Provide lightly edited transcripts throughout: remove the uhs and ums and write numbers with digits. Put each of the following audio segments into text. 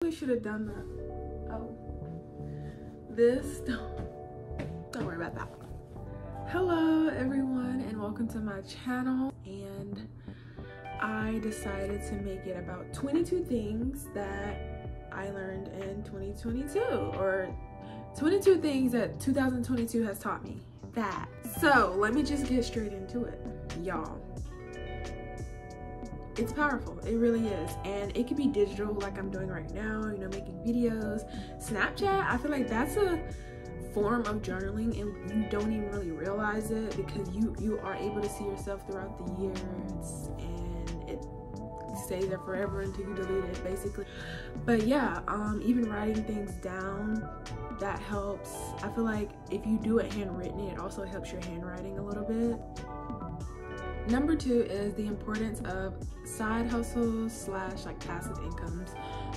We should have done that. Oh, this, don't worry about that. Hello everyone and welcome to my channel. And I decided to make it about 22 things that I learned in 2022, or 22 things that 2022 has taught me. So let me just get straight into it, y'all. It's powerful, it really is, and it can be digital like I'm doing right now, you know, making videos. Snapchat, I feel like that's a form of journaling and you don't even really realize it because you are able to see yourself throughout the years and it stays there forever until you delete it, basically. But yeah, even writing things down, that helps. I feel like if you do it handwritten, it also helps your handwriting a little bit. Number 2 is the importance of side hustles / like passive incomes.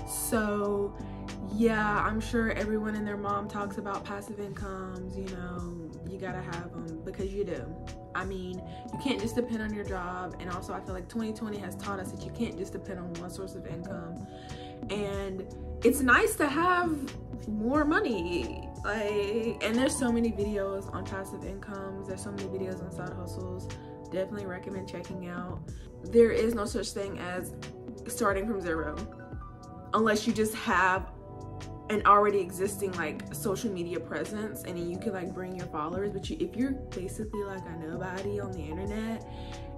So yeah, I'm sure everyone and their mom talks about passive incomes, you know, you gotta have them because you do. I mean, you can't just depend on your job, and also I feel like 2020 has taught us that you can't just depend on one source of income. And it's nice to have more money, like, and there's so many videos on passive incomes, there's so many videos on side hustles. Definitely recommend checking out. There is no such thing as starting from zero unless you just have an already existing like social media presence and then you can like bring your followers. But if you're basically like a nobody on the internet,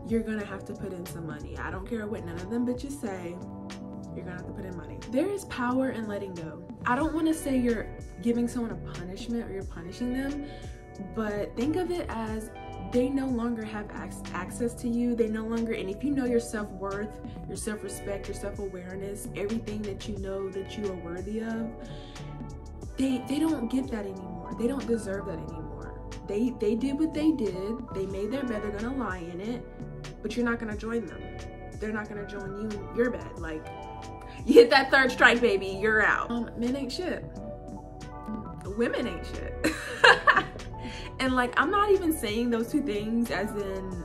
you're gonna have to put in some money. I don't care what none of them bitches say, you're gonna have to put in money. There is power in letting go. I don't want to say you're giving someone a punishment or you're punishing them, but think of it as they no longer have access to you. They no longer, and if you know your self-worth, your self-respect, your self-awareness, everything that you know that you are worthy of, they don't get that anymore. They don't deserve that anymore. They did what they did. They made their bed, they're gonna lie in it, but you're not gonna join them. They're not gonna join you in your bed. Like, you hit that third strike, baby, you're out. Men ain't shit. Women ain't shit. And like, I'm not even saying those two things as in,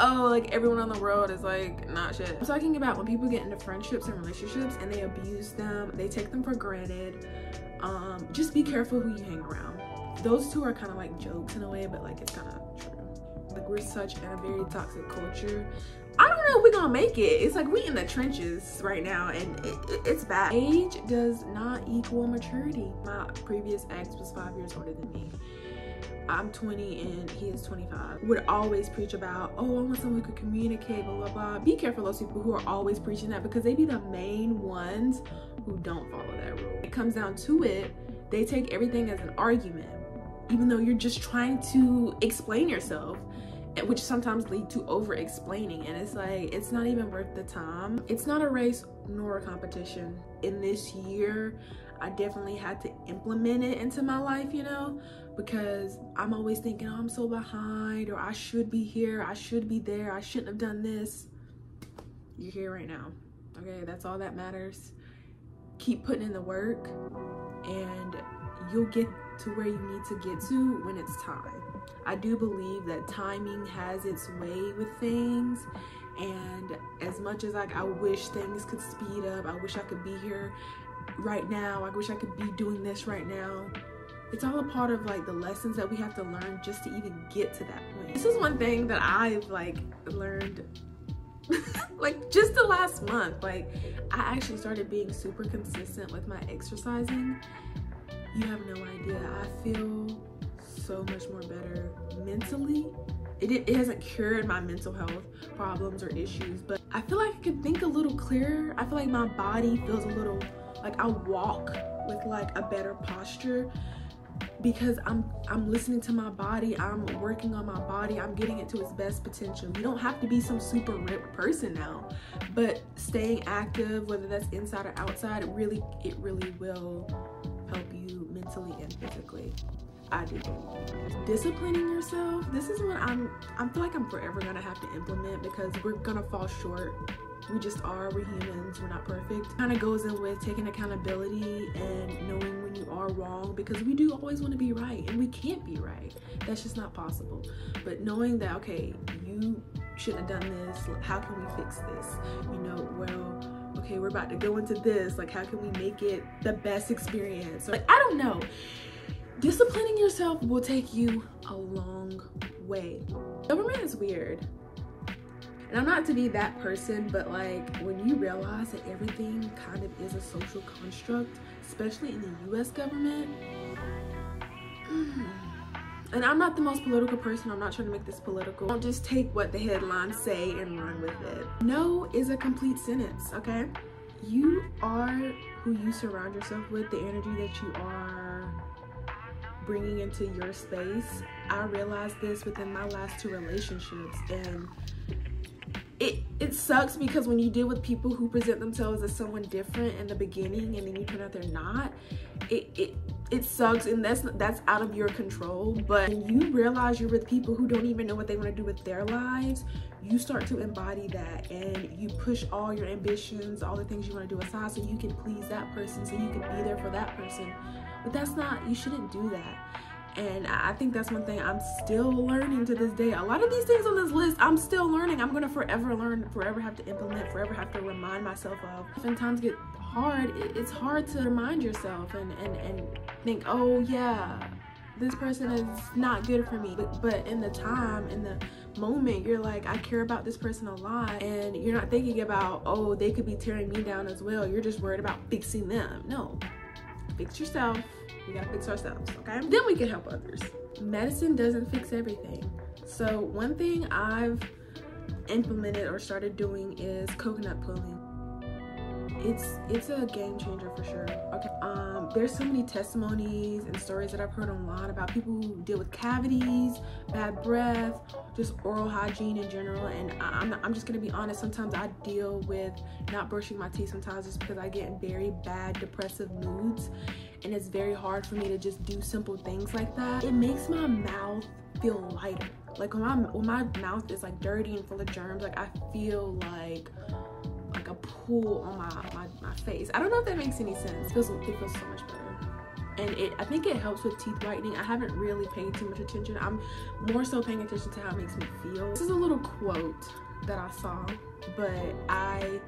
oh, like everyone on the world is like not shit. I'm talking about when people get into friendships and relationships and they abuse them, they take them for granted. Just be careful who you hang around. Those two are kind of like jokes in a way, but like it's kind of true. Like, we're such in a very toxic culture. I don't know if we're gonna make it. It's like we in the trenches right now and it's bad. Age does not equal maturity. My previous ex was 5 years older than me. I'm 20 and he is 25. Would always preach about, oh, I want someone who could communicate, blah, blah, blah. Be careful those people who are always preaching that because they be the main ones who don't follow that rule. It comes down to it, they take everything as an argument, even though you're just trying to explain yourself, which sometimes lead to over explaining. And it's like, it's not even worth the time. It's not a race nor a competition. In this year, I definitely had to implement it into my life, you know, because I'm always thinking, oh, I'm so behind, or I should be here, I should be there, I shouldn't have done this. You're here right now, okay? That's all that matters. Keep putting in the work and you'll get to where you need to get to when it's time. I do believe that timing has its way with things, and as much as like I wish things could speed up, I wish I could be here right now, I wish I could be doing this right now, it's all a part of like the lessons that we have to learn just to even get to that point. This is one thing that I've like learned like just the last month. Like, I actually started being super consistent with my exercising. You have no idea. I feel so much more better mentally. It hasn't cured my mental health problems or issues, but I feel like I can think a little clearer. I feel like my body feels a little like I walk with like a better posture because I'm listening to my body, I'm working on my body, I'm getting it to its best potential. You don't have to be some super ripped person now, but staying active, whether that's inside or outside, it really will help you mentally and physically. I do. Disciplining yourself, this is what I feel like I'm forever gonna have to implement because we're gonna fall short. We just are, we're humans, we're not perfect. Kind of goes in with taking accountability and knowing when you are wrong, because we do always want to be right and we can't be right. That's just not possible. But knowing that, okay, you shouldn't have done this, how can we fix this? You know, well, okay, we're about to go into this, like how can we make it the best experience? So, like, I don't know, disciplining yourself will take you a long way. Government is weird, and I'm not to be that person, but like when you realize that everything kind of is a social construct, especially in the US government. And I'm not the most political person, I'm not trying to make this political. Don't just take what the headlines say and run with it. No is a complete sentence, okay? You are who you surround yourself with, the energy that you are bringing into your space. I realized this within my last 2 relationships, and it sucks because when you deal with people who present themselves as someone different in the beginning and then you turn out they're not, it sucks, and that's out of your control. But when you realize you're with people who don't even know what they want to do with their lives, you start to embody that, and you push all your ambitions, all the things you want to do aside so you can please that person, so you can be there for that person. But that's not, you shouldn't do that. And I think that's one thing I'm still learning to this day. A lot of these things on this list, I'm still learning. I'm gonna forever learn, forever have to implement, forever have to remind myself of. When times get hard, it's hard to remind yourself and think, oh yeah, this person is not good for me. But in the time, in the moment, you're like, I care about this person a lot, and you're not thinking about, oh, they could be tearing me down as well. You're just worried about fixing them. No, fix yourself. We gotta fix ourselves, okay? Then we can help others. Medicine doesn't fix everything. So one thing I've implemented or started doing is coconut pulling. It's a game changer for sure. Okay. There's so many testimonies and stories that I've heard online about people who deal with cavities, bad breath, just oral hygiene in general. And I'm just gonna be honest, sometimes I deal with not brushing my teeth sometimes just because I get in very bad depressive moods, and it's very hard for me to just do simple things like that. It makes my mouth feel lighter. Like when my mouth is like dirty and full of germs, like I feel like a pool on my face. I don't know if that makes any sense. It feels so much better. And I think it helps with teeth whitening. I haven't really paid too much attention. I'm more so paying attention to how it makes me feel. This is a little quote that I saw, but I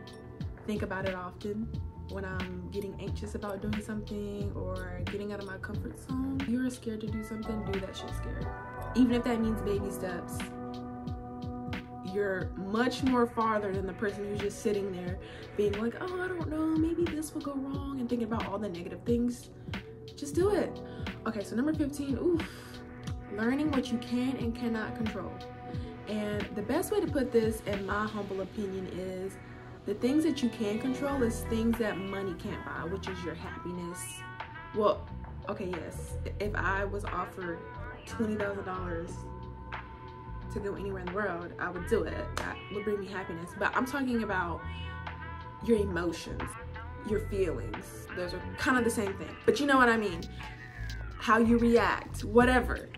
think about it often when I'm getting anxious about doing something or getting out of my comfort zone. If you're scared to do something, do that shit scared. Even if that means baby steps, you're much more farther than the person who's just sitting there being like, oh, I don't know, maybe this will go wrong, and thinking about all the negative things. Just do it. Okay, so number 15, learning what you can and cannot control. And the best way to put this, in my humble opinion, is the things that you can control is things that money can't buy, which is your happiness. Well, okay, yes, if I was offered $20,000 to go anywhere in the world, I would do it. That would bring me happiness. But I'm talking about your emotions, your feelings. Those are kind of the same thing, but you know what I mean. How you react, whatever.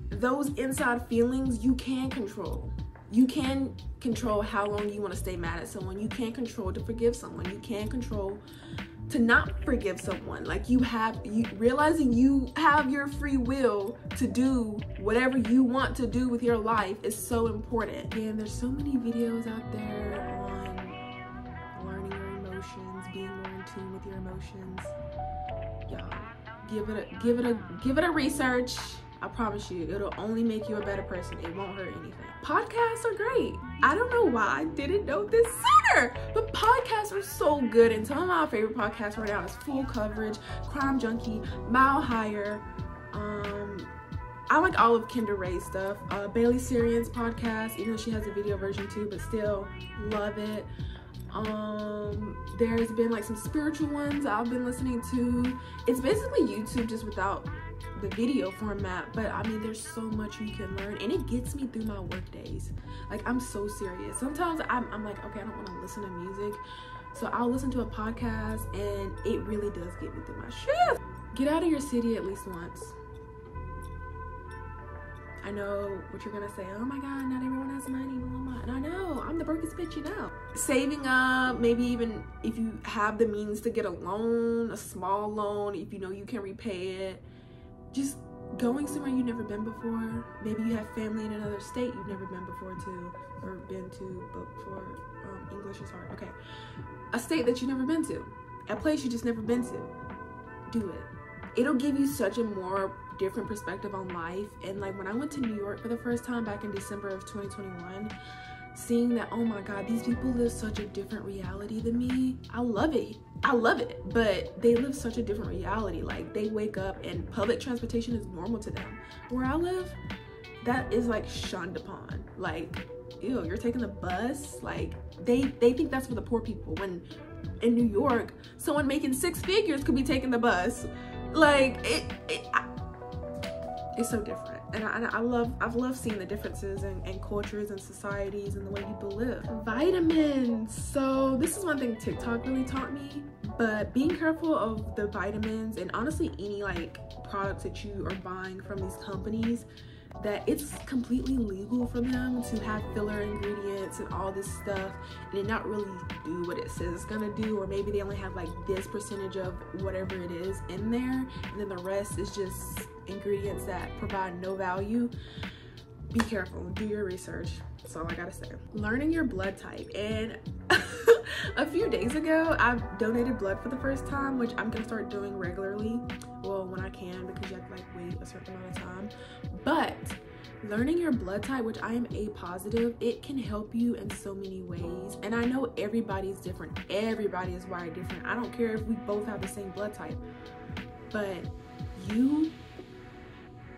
Those inside feelings you can control. You can control how long you want to stay mad at someone. You can control to forgive someone. You can control to not forgive someone. Like realizing you have your free will to do whatever you want to do with your life is so important. And there's so many videos out there on learning your emotions, being more in tune with your emotions. Y'all, give it a research. I promise you, it'll only make you a better person. It won't hurt anything. Podcasts are great. I don't know why I didn't know this sooner, but podcasts are so good. And some of my favorite podcasts right now is Full Coverage, Crime Junkie, Mile Higher. I like all of Kendra Ray's stuff. Bailey Sarian's podcast, even though she has a video version too, but still love it. There's been like some spiritual ones I've been listening to. It's basically YouTube just without the video format, but I mean, there's so much you can learn, and it gets me through my work days. Like, I'm so serious. Sometimes I'm like, okay, I don't want to listen to music, so I'll listen to a podcast, and it really does get me through my shift. Get out of your city at least once. I know what you're gonna say. Oh my God, not everyone has money, blah, blah, blah. And I know, I'm the brokest bitch you know. Saving up, maybe even if you have the means to get a loan, a small loan, if you know you can repay it, just going somewhere you've never been before. Maybe you have family in another state you've never been before to, or been to, but before. English is hard. Okay, a state that you've never been to, a place you just never been to. Do it. It'll give you such a more different perspective on life. And like when I went to New York for the first time back in December of 2021, seeing that, oh my God, these people live such a different reality than me. I love it. I love it, but they live such a different reality. Like they wake up and public transportation is normal to them. Where I live, that is like shunned upon. Like, ew, you're taking the bus? Like they think that's for the poor people, when in New York, someone making 6 figures could be taking the bus. Like it's so different. And I've loved seeing the differences in cultures and societies and the way people live. Vitamins. So this is one thing TikTok really taught me, but being careful of the vitamins and honestly any like products that you are buying from these companies, that it's completely legal for them to have filler ingredients and all this stuff and not really do what it says it's gonna do, or maybe they only have like this percentage of whatever it is in there and then the rest is just ingredients that provide no value. Be careful, do your research. That's all I gotta say. Learning your blood type. And a few days ago I donated blood for the first time, which I'm gonna start doing regularly, well when I can, because you have to like wait a certain amount of time. But learning your blood type, which I am A positive, it can help you in so many ways. And I know everybody's different, everybody is wired different. I don't care if we both have the same blood type, but you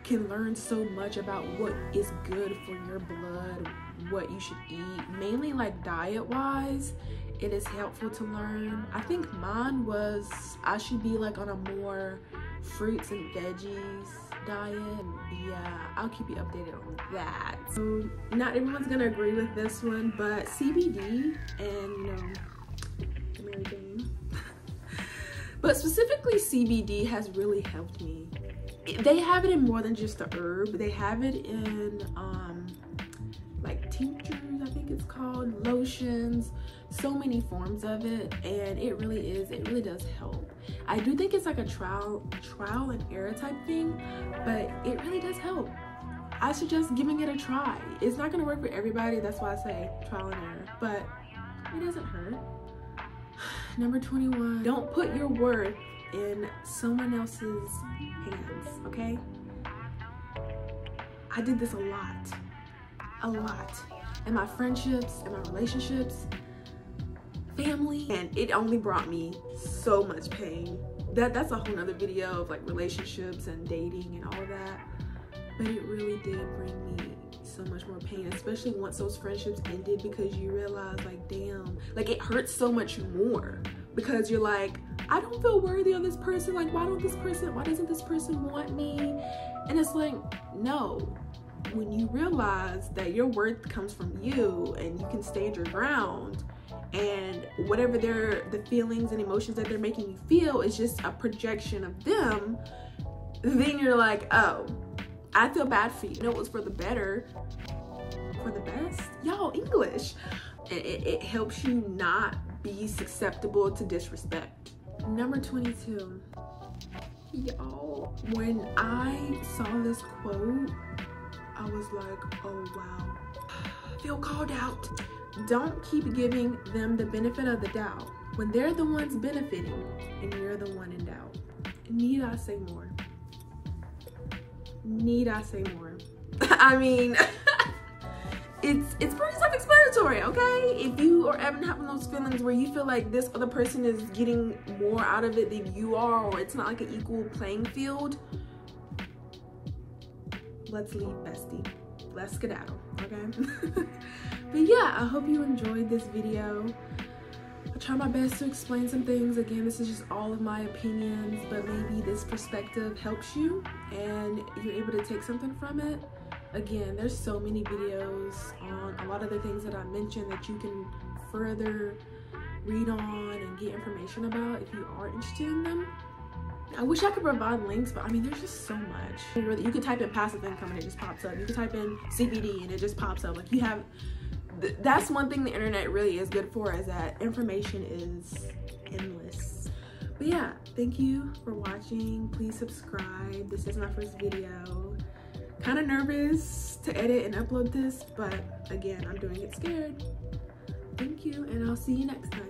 can learn so much about what is good for your blood, what you should eat, mainly like diet wise. It is helpful to learn. I think mine was I should be like on a more fruits and veggies diet. Yeah, I'll keep you updated on that. So not everyone's gonna agree with this one, but CBD and you know Mary Jane but specifically CBD has really helped me. They have it in more than just the herb. They have it in like tinctures, I think it's called, lotions, so many forms of it, and it really does help. I do think it's like a trial and error type thing, but it really does help. I suggest giving it a try. It's not gonna work for everybody, that's why I say trial and error, but it doesn't hurt. Number 21, don't put your worth in someone else's hands, okay? I did this a lot in my friendships, in my relationships, family, and it only brought me so much pain. That's a whole nother video of like relationships and dating and all of that, but it really did bring me so much more pain, especially once those friendships ended, because you realize like, damn, like it hurts so much more because you're like, I don't feel worthy of this person. Like, why doesn't this person want me? And it's like, no, when you realize that your worth comes from you and you can stand your ground, and whatever the feelings and emotions that they're making you feel is just a projection of them, then you're like, oh, I feel bad for you. You know, it was for the better, for the best. Y'all, English. It helps you not be susceptible to disrespect. Number 22. Y'all, when I saw this quote, I was like, oh wow, I feel called out. Don't keep giving them the benefit of the doubt when they're the ones benefiting and you're the one in doubt. Need I say more? Need I say more? I mean, it's pretty self-explanatory, okay? If you are ever having those feelings where you feel like this other person is getting more out of it than you are, or it's not like an equal playing field, let's leave, bestie. Let's skedaddle, okay? But yeah, I hope you enjoyed this video. I try my best to explain some things. Again, this is just all of my opinions, but maybe this perspective helps you and you're able to take something from it. Again, there's so many videos on a lot of the things that I mentioned that you can further read on and get information about if you are interested in them. I wish I could provide links, but I mean, there's just so much. You could type in passive income and it just pops up. You could type in CBD and it just pops up. Like, you have, that's one thing the internet really is good for, is that information is endless. But yeah, thank you for watching. Please subscribe. This is my first video. Kind of nervous to edit and upload this, but again, I'm doing it scared. Thank you, and I'll see you next time.